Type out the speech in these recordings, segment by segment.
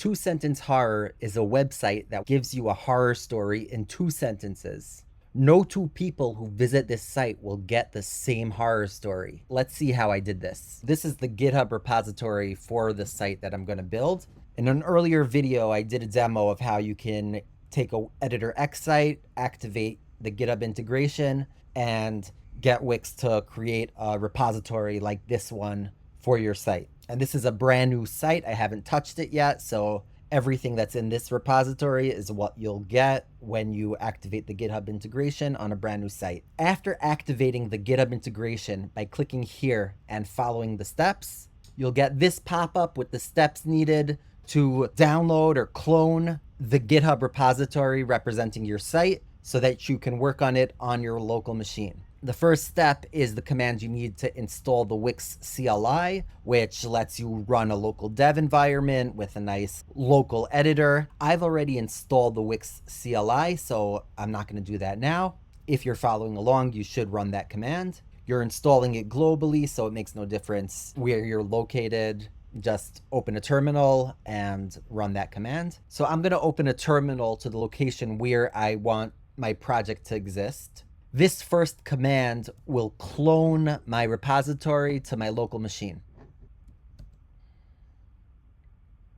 Two Sentence Horror is a website that gives you a horror story in 2 sentences. No two people who visit this site will get the same horror story. Let's see how I did this. This is the GitHub repository for the site that I'm going to build. In an earlier video, I did a demo of how you can take a Editor X site, activate the GitHub integration, and get Wix to create a repository like this one for your site. And this is a brand new site. I haven't touched it yet, so everything that's in this repository is what you'll get when you activate the GitHub integration on a brand new site. After activating the GitHub integration by clicking here and following the steps, you'll get this pop-up with the steps needed to download or clone the GitHub repository representing your site so that you can work on it on your local machine. The first step is the command you need to install the Wix CLI, which lets you run a local dev environment with a nice local editor. I've already installed the Wix CLI, so I'm not going to do that now. If you're following along, you should run that command. You're installing it globally, so it makes no difference where you're located. Just open a terminal and run that command. So I'm going to open a terminal to the location where I want my project to exist. This first command will clone my repository to my local machine.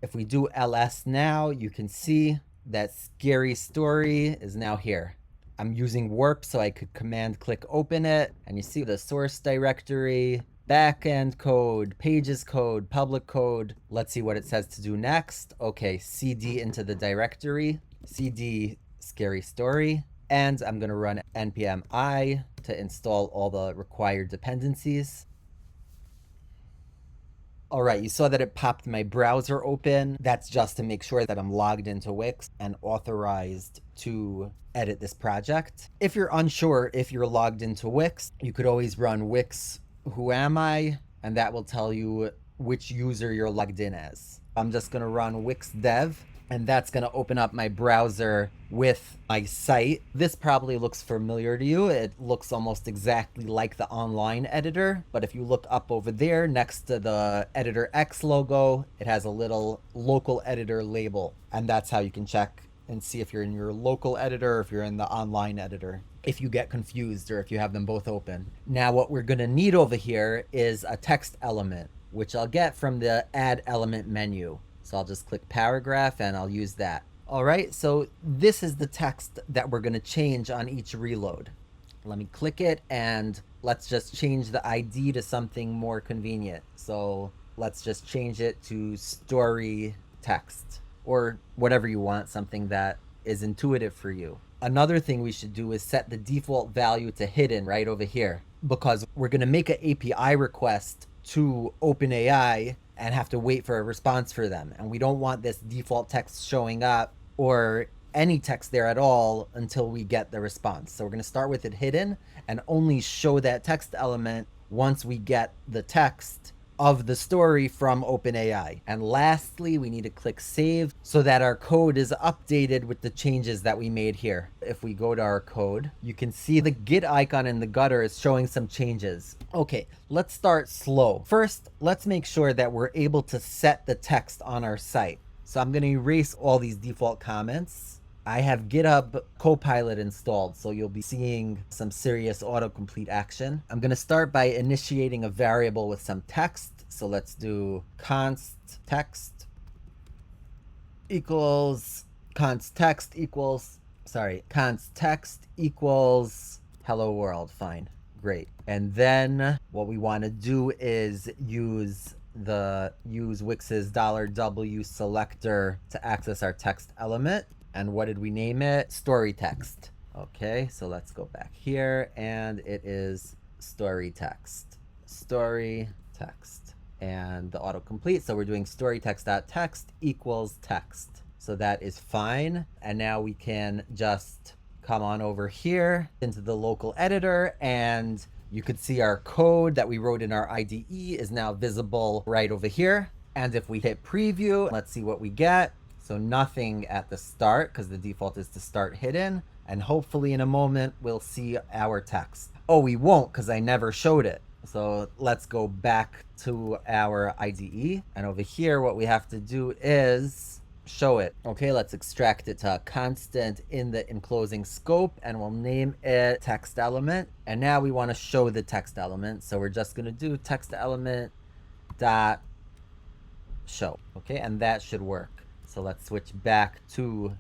If we do ls now, you can see that scary story is now here. I'm using warp, so I could command click open it, and you see the source directory, backend code, pages code, public code. Let's see what it says to do next. Okay, cd into the directory, cd scary story. And I'm going to run npm I to install all the required dependencies. All right, you saw that it popped my browser open. That's just to make sure that I'm logged into Wix and authorized to edit this project. If you're unsure if you're logged into Wix, you could always run Wix who am I, and that will tell you which user you're logged in as. I'm just going to run Wix dev, and that's going to open up my browser with my site. This probably looks familiar to you. It looks almost exactly like the online editor, but if you look up over there next to the Editor X logo, it has a little local editor label, and that's how you can check and see if you're in your local editor or if you're in the online editor, if you get confused or if you have them both open. Now what we're going to need over here is a text element, which I'll get from the add element menu. So I'll just click paragraph and I'll use that. All right, so this is the text that we're going to change on each reload. Let me click it and let's just change the ID to something more convenient. So let's just change it to story text or whatever you want, something that is intuitive for you. Another thing we should do is set the default value to hidden right over here, because we're going to make an API request to OpenAI and have to wait for a response for them. And we don't want this default text showing up or any text there at all until we get the response. So we're going to start with it hidden and only show that text element once we get the text of the story from OpenAI. And lastly, we need to click save so that our code is updated with the changes that we made here. If we go to our code, you can see the Git icon in the gutter is showing some changes. Okay, let's start slow. First, let's make sure that we're able to set the text on our site. So I'm going to erase all these default comments. I have GitHub Copilot installed, so you'll be seeing some serious autocomplete action. I'm going to start by initiating a variable with some text. So let's do const text equals hello world. Fine, great. And then what we want to do is use Wix's $W selector to access our text element. And what did we name it? Story text. Okay, so let's go back here and it is story text. Story text. And the autocomplete. So we're doing story text.text equals text. So that is fine. And now we can just come on over here into the local editor and you could see our code that we wrote in our IDE is now visible right over here. And if we hit preview, let's see what we get. So nothing at the start because the default is to start hidden. And hopefully in a moment, we'll see our text. Oh, we won't because I never showed it. So let's go back to our IDE. And over here, what we have to do is show it. Okay, let's extract it to a constant in the enclosing scope, and we'll name it text element. And now we want to show the text element, so we're just going to do text element dot show. Okay, and that should work. So let's switch back to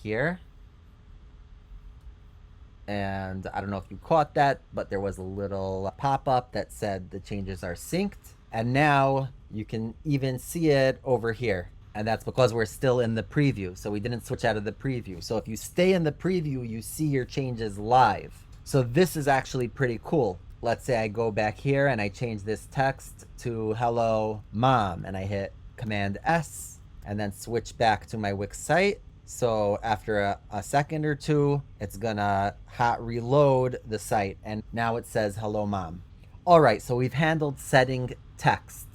here. And I don't know if you caught that, but there was a little pop-up that said the changes are synced. And now you can even see it over here. And that's because we're still in the preview. So we didn't switch out of the preview. So if you stay in the preview, you see your changes live. So this is actually pretty cool. Let's say I go back here and I change this text to hello mom, and I hit Command S and then switch back to my Wix site. So after a second or two, it's gonna hot reload the site, and now it says hello mom. All right, so we've handled setting text.